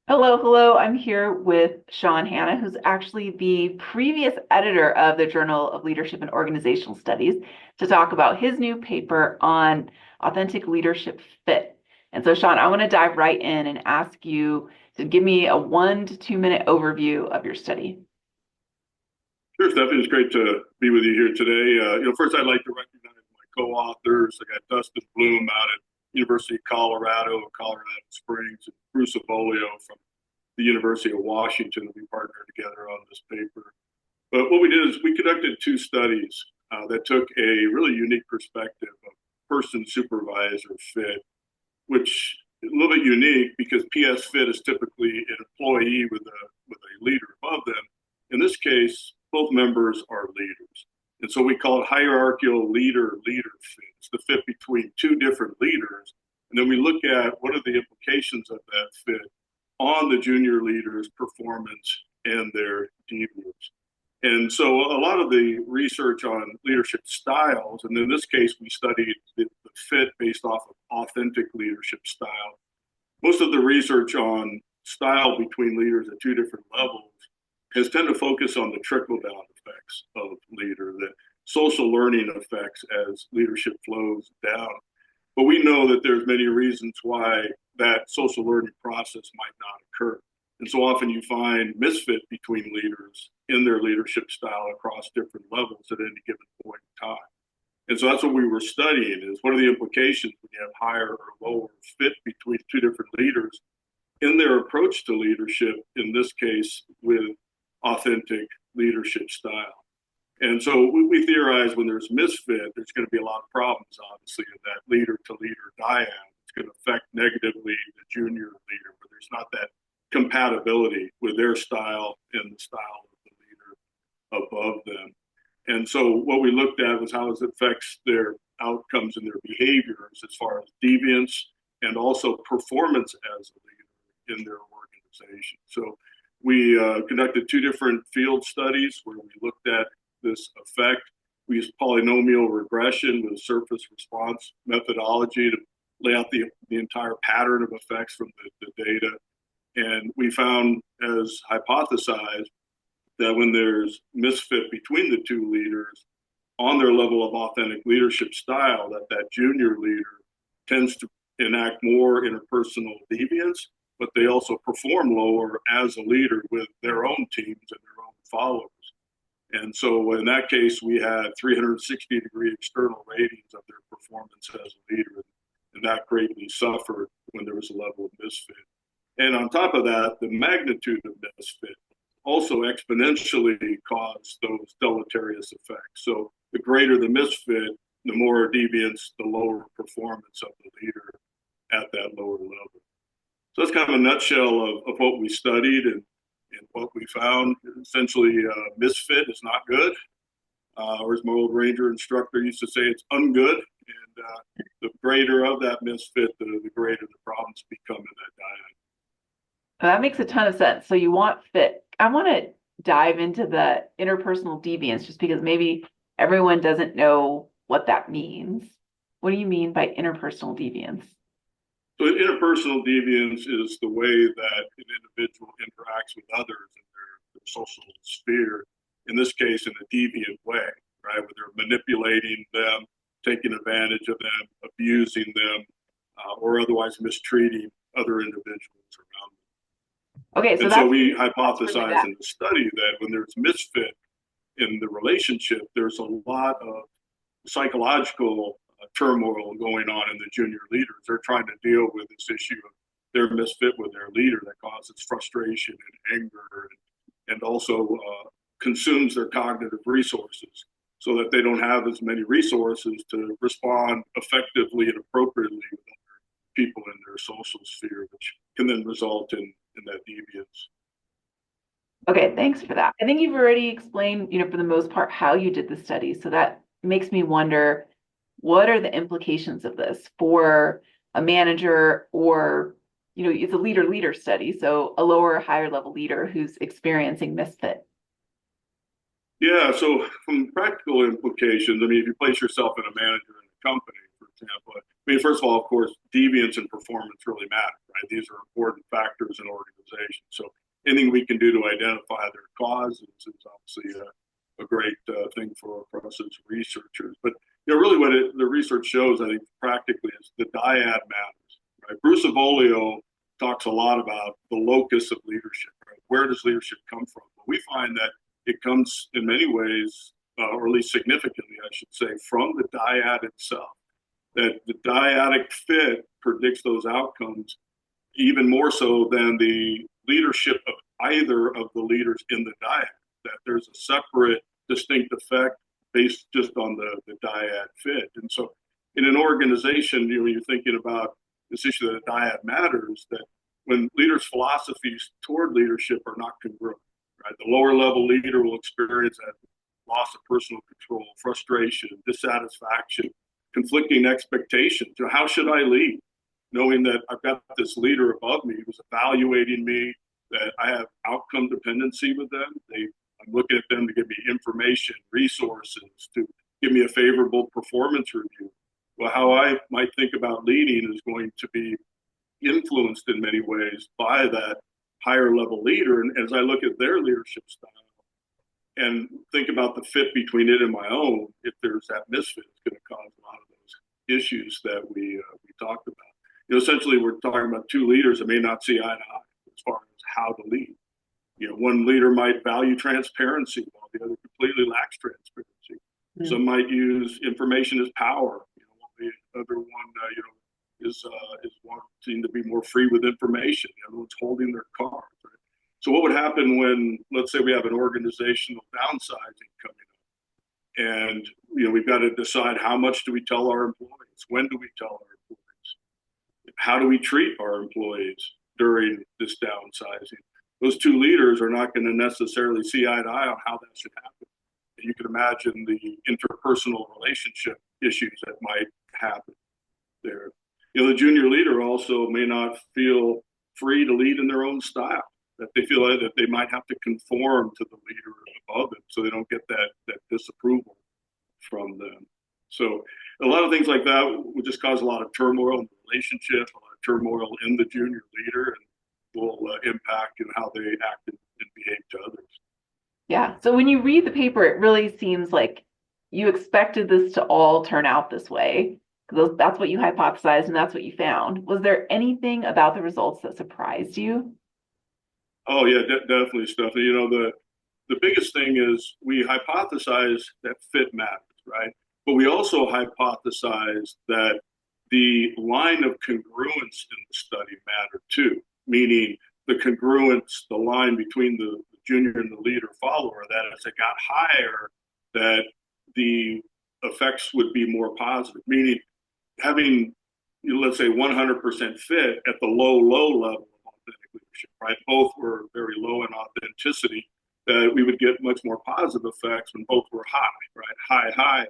Hello, hello. I'm here with Sean Hanna, who's actually the previous editor of the Journal of Leadership and Organizational Studies, to talk about his new paper on authentic leadership fit. And so, Sean, I want to dive right in and ask you to give me a 1 to 2 minute overview of your study. Sure, Stephanie. It's great to be with you here today. First I'd like to recognize my co-authors. I got Dustin Bloom out at University of Colorado Springs, and Bruce Abolio from the University of Washington. We partnered together on this paper. But what we did is we conducted two studies that took a really unique perspective of person supervisor fit, which is a little bit unique because PS fit is typically an employee with a leader above them. In this case, both members are leaders. And so we call it hierarchical leader-leader fit. It's the fit between two different leaders. And then we look at what are the implications of that fit on the junior leaders' performance and their deviance. And so a lot of the research on leadership styles, and in this case, we studied the fit based off of authentic leadership style. Most of the research on style between leaders at two different levels has tended to focus on the trickle down effects of leader, the social learning effects as leadership flows down. But we know that there's many reasons why that social learning process might not occur. And so often you find misfit between leaders in their leadership style across different levels at any given point in time. And so that's what we were studying is what are the implications when you have higher or lower fit between two different leaders in their approach to leadership, in this case with authentic leadership style. And so we theorize when there's misfit, there's going to be a lot of problems, obviously, in that leader to leader dyad. It's going to affect negatively the junior leader, where there's not that compatibility with their style and the style of the leader above them. And so what we looked at was how it affects their outcomes and their behaviors as far as deviance and also performance as a leader in their organization. So we conducted two different field studies where we looked at this effect. We used polynomial regression with a surface response methodology to lay out the entire pattern of effects from the data. And we found, as hypothesized, that when there's misfit between the two leaders on their level of authentic leadership style, that junior leader tends to enact more interpersonal deviance, but they also perform lower as a leader with their own teams and their own followers. And so in that case, we had 360-degree external ratings of their performance as a leader, and that greatly suffered when there was a level of misfit. And on top of that, the magnitude of misfit also exponentially caused those deleterious effects. So the greater the misfit, the more deviance, the lower performance of the leader at that lower level. So that's kind of a nutshell of what we studied and what we found. Essentially, misfit is not good. Or as my old Ranger instructor used to say, it's ungood. And the greater of that misfit, the greater the problems become in that diet. That makes a ton of sense. So you want fit. I want to dive into the interpersonal deviance just because maybe everyone doesn't know what that means. What do you mean by interpersonal deviance? So interpersonal deviance is the way that an individual interacts with others in their social sphere, in this case, in a deviant way, right? Where they're manipulating them, taking advantage of them, abusing them, or otherwise mistreating other individuals around them. Okay, so And so that's we really hypothesize bad. in the study that when there's misfit in the relationship, there's a lot of psychological turmoil going on in the junior leaders. They're trying to deal with this issue of their misfit with their leader that causes frustration and anger and also consumes their cognitive resources so that they don't have as many resources to respond effectively and appropriately with other people in their social sphere, which can then result in that deviance. Okay, thanks for that. I think you've already explained, for the most part, how you did the study. So that makes me wonder, what are the implications of this for a manager or, it's a leader-leader study, so a lower or higher level leader who's experiencing misfit. Yeah, so from practical implications, I mean, if you place yourself in a manager in a company, for example, I mean, first of all, of course, deviance and performance really matter, right? These are important factors in organizations. So anything we can do to identify their causes is obviously a great thing for us as researchers. But really, what the research shows, I think, practically, is the dyad matters. Right? Bruce Avolio talks a lot about the locus of leadership. Right? Where does leadership come from? Well, we find that it comes in many ways, or at least significantly, I should say, from the dyad itself. That the dyadic fit predicts those outcomes even more so than the leadership of either of the leaders in the dyad. That there's a separate, distinct effect based just on the dyad fit. And so, in an organization, when you're thinking about this issue that a dyad matters, that when leaders' philosophies toward leadership are not congruent, right? The lower level leader will experience that loss of personal control, frustration, dissatisfaction, conflicting expectations. How should I lead? Knowing that I've got this leader above me who's evaluating me, that I have outcome dependency with them. I'm looking at them to give me information, resources, to give me a favorable performance review. Well, how I might think about leading is going to be influenced in many ways by that higher level leader. And as I look at their leadership style and think about the fit between it and my own, if there's that misfit, it's going to cause a lot of those issues that we talked about. Essentially, we're talking about two leaders that may not see eye to eye as far as how to lead. One leader might value transparency while the other completely lacks transparency. Mm-hmm. Some might use information as power. The other one, is wanting to be more free with information. The other one's holding their cards. Right? So what would happen when, let's say, we have an organizational downsizing coming up, and we've got to decide how much do we tell our employees? When do we tell our employees? How do we treat our employees during this downsizing? Those two leaders are not going to necessarily see eye to eye on how that should happen. You can imagine the interpersonal relationship issues that might happen there. The junior leader also may not feel free to lead in their own style, that they feel that they might have to conform to the leader above them so they don't get that disapproval from them. So a lot of things like that would just cause a lot of turmoil in the relationship, a lot of turmoil in the junior leader, and will impact how they act and behave to others. Yeah. So when you read the paper, it really seems like you expected this to all turn out this way, because that's what you hypothesized and that's what you found. Was there anything about the results that surprised you? Oh yeah, definitely, Stephanie. The biggest thing is we hypothesized that fit matters, right? But we also hypothesized that the line of congruence in the study mattered too, meaning the congruence, the line between the junior and the leader follower, that as it got higher, that the effects would be more positive, meaning having, let's say, 100% fit at the low level of authentic leadership, right? Both were very low in authenticity, that we would get much more positive effects when both were high, right? High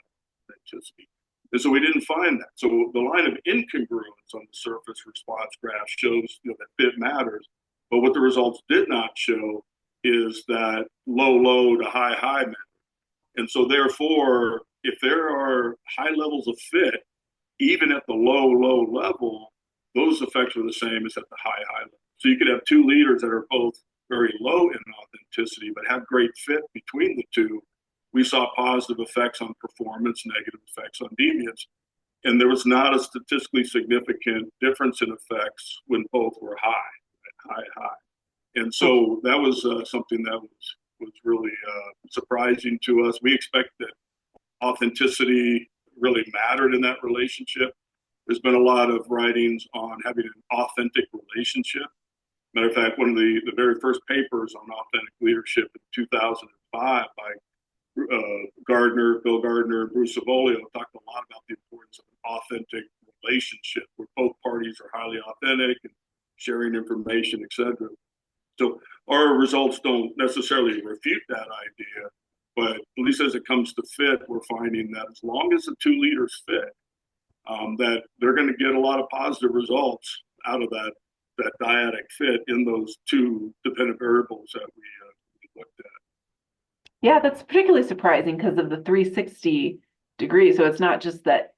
authenticity. And so we didn't find that. So the line of incongruence on the surface response graph shows that fit matters. But what the results did not show is that low to high matter. And so therefore, if there are high levels of fit, even at the low level, those effects are the same as at the high level. So you could have two leaders that are both very low in authenticity, but have great fit between the two. We saw positive effects on performance, negative effects on deviance. And there was not a statistically significant difference in effects when both were high. And so that was something that was really surprising to us. We expect that authenticity really mattered in that relationship. There's been a lot of writings on having an authentic relationship. Matter of fact, one of the very first papers on authentic leadership in 2005 by Bill Gardner, and Bruce Avolio talked a lot about the importance of an authentic relationship where both parties are highly authentic and sharing information, etc. So our results don't necessarily refute that idea, but at least as it comes to fit, we're finding that as long as the two leaders fit, that they're going to get a lot of positive results out of that dyadic fit in those two dependent variables that we looked at. Yeah, that's particularly surprising because of the 360 degrees. So it's not just that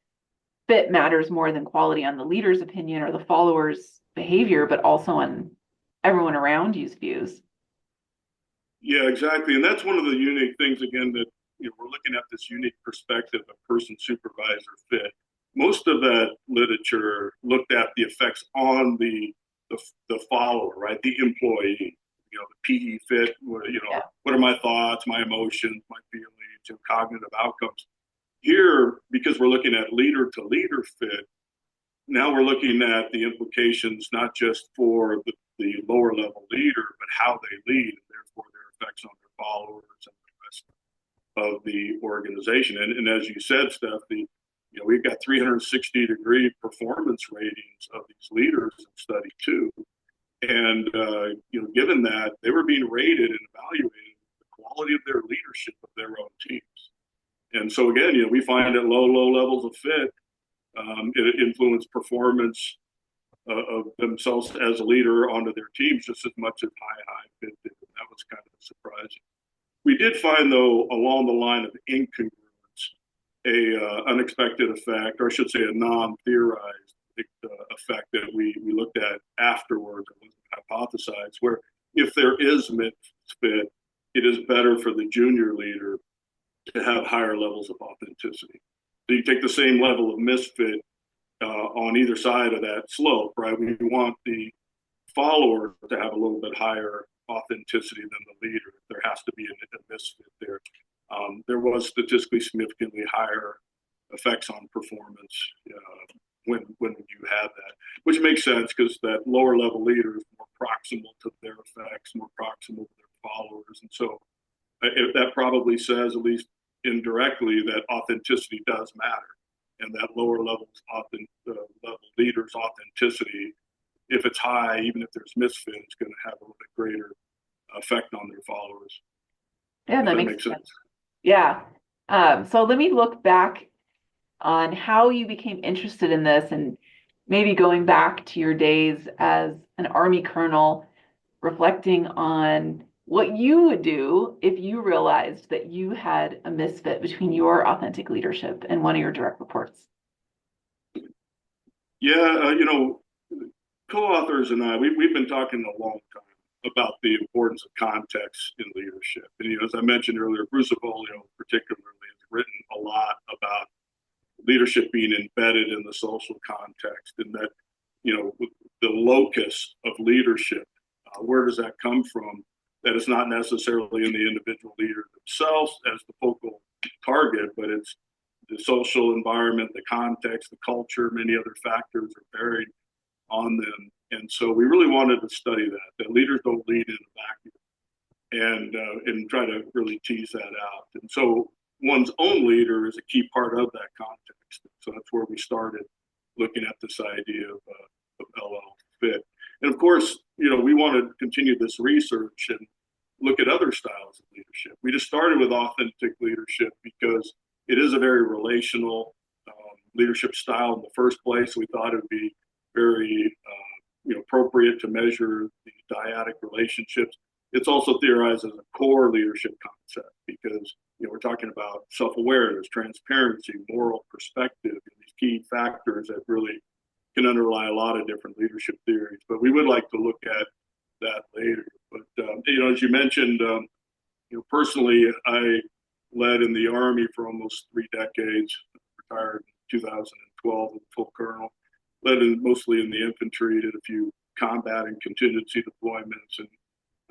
fit matters more than quality on the leader's opinion or the follower's behavior, but also on everyone around you's views. Yeah, exactly. And that's one of the unique things, again, that we're looking at this unique perspective of person supervisor fit. Most of that literature looked at the effects on the follower, right? The employee, the PE fit, Yeah. what are my thoughts, my emotions, my feelings, cognitive outcomes. Here, because we're looking at leader to leader fit, now we're looking at the implications, not just for the lower level leader, but how they lead, and therefore their effects on their followers and the rest of the organization. And as you said, Steph, we've got 360-degree performance ratings of these leaders in study two. And, given that, they were being rated and evaluated the quality of their leadership of their own teams. And so, again, we find at low levels of fit, it influenced performance of themselves as a leader onto their teams just as much as high fit did. That was kind of surprising. We did find, though, along the line of incongruence, a unexpected effect, or I should say a non-theorized effect that we looked at afterwards, it wasn't hypothesized, where if there is misfit, it is better for the junior leader to have higher levels of authenticity. So you take the same level of misfit on either side of that slope, right? We want the follower to have a little bit higher authenticity than the leader. There has to be a misfit there. There was statistically significantly higher effects on performance when you have that, which makes sense because that lower level leader is more proximal to their effects, more proximal to their followers. And so that probably says, at least indirectly, that authenticity does matter. And that lower level leader's authenticity, if it's high, even if there's misfit, it's going to have a little bit greater effect on their followers. Yeah, that makes sense. Yeah. So let me look back on how you became interested in this, and maybe going back to your days as an Army colonel, reflecting on what you would do if you realized that you had a misfit between your authentic leadership and one of your direct reports. Yeah, co-authors and I, we've been talking a long time about the importance of context in leadership. And, as I mentioned earlier, Bruce Avolio particularly has written a lot about leadership being embedded in the social context, and that, the locus of leadership, where does that come from? That it's not necessarily in the individual leader themselves as the focal target, but it's the social environment, the context, the culture, many other factors are buried on them. And so we really wanted to study that leaders don't lead in a vacuum, and try to really tease that out. And so one's own leader is a key part of that context. So that's where we started looking at this idea of LL fit. And of course, we want to continue this research and look at other styles of leadership. We just started with authentic leadership because it is a very relational leadership style in the first place. We thought it would be very appropriate to measure the dyadic relationships. It's also theorized as a core leadership concept because we're talking about self-awareness, transparency, moral perspective, and these key factors that really can underlie a lot of different leadership theories. But we would like to look at that later. But as you mentioned, personally, I led in the Army for almost 3 decades. Retired in 2012 as full colonel. Led mostly in the infantry, did a few combat and contingency deployments, and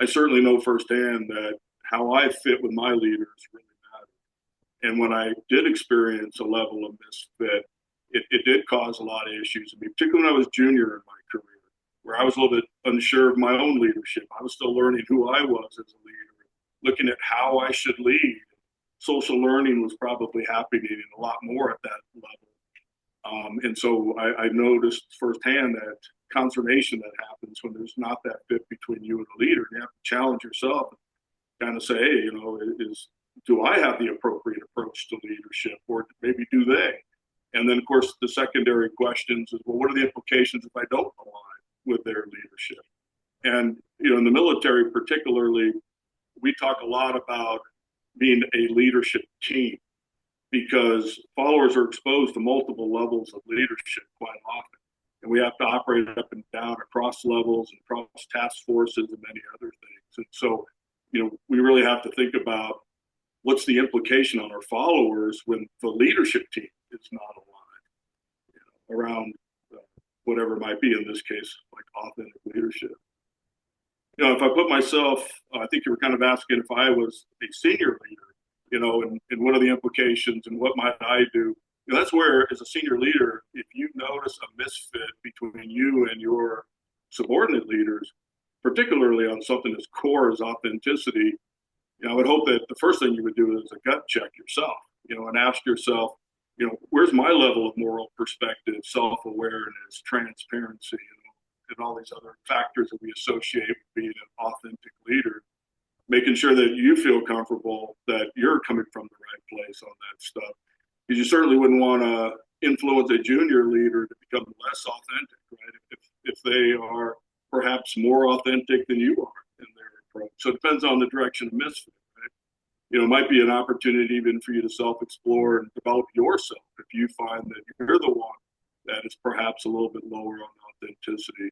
I certainly know firsthand that how I fit with my leaders really matters. And when I did experience a level of misfit, it did cause a lot of issues. I mean, particularly when I was junior in my career, where I was a little bit unsure of my own leadership. I was still learning who I was as a leader, looking at how I should lead. Social learning was probably happening a lot more at that level. And so I noticed firsthand that consternation that happens when there's not that fit between you and the leader. You have to challenge yourself and kind of say, hey, do I have the appropriate approach to leadership, or maybe do they? And then, of course, the secondary questions is, well, what are the implications if I don't align with their leadership? And, in the military particularly, we talk a lot about being a leadership team. because followers are exposed to multiple levels of leadership quite often. And we have to operate up and down across levels and across task forces and many other things. And so, we really have to think about what's the implication on our followers when the leadership team is not aligned around whatever it might be, in this case, like authentic leadership. If I put myself, I think you were kind of asking if I was a senior leader, and what are the implications and what might I do? That's where, as a senior leader, if you notice a misfit between you and your subordinate leaders, particularly on something as core as authenticity, I would hope that the first thing you would do is a gut check yourself, and ask yourself, where's my level of moral perspective, self-awareness, transparency, and all these other factors that we associate with being an authentic leader, making sure that you feel comfortable that you're coming from the right place on that stuff. Because you certainly wouldn't want to influence a junior leader to become less authentic, right? If they are perhaps more authentic than you are in their approach. So it depends on the direction of misfit, right? It might be an opportunity even for you to self-explore and develop yourself if you find that you're the one that is perhaps a little bit lower on authenticity.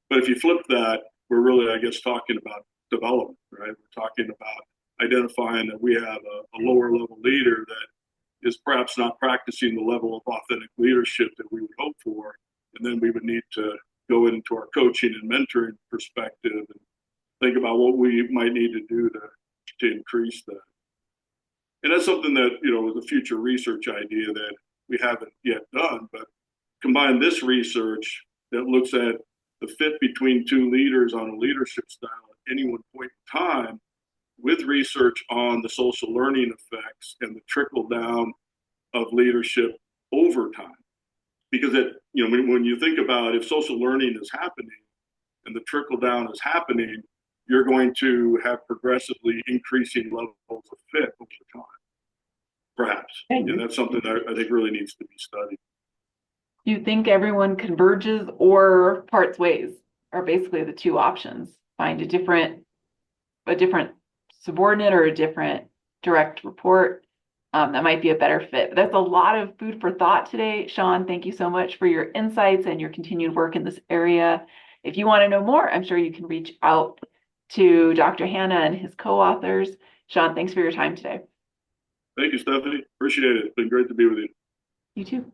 But if you flip that, we're really, I guess, talking about development, right? We're talking about identifying that we have a lower level leader that is perhaps not practicing the level of authentic leadership that we would hope for. And then we would need to go into our coaching and mentoring perspective and think about what we might need to do to increase that. And that's something that, is a future research idea that we haven't yet done, but combine this research that looks at the fit between two leaders on a leadership style at any one point in time with research on the social learning effects and the trickle down of leadership over time. Because when you think about if social learning is happening and the trickle down is happening, you're going to have progressively increasing levels of fit over time, perhaps. And that's something that I think really needs to be studied. Do you think everyone converges or parts ways are basically the two options? Find a different subordinate or a different direct report that might be a better fit. But that's a lot of food for thought today. Sean, thank you so much for your insights and your continued work in this area. If you want to know more, I'm sure you can reach out to Dr. Hanna and his co-authors. Sean, thanks for your time today. Thank you, Stephanie. Appreciate it. It's been great to be with you. You too.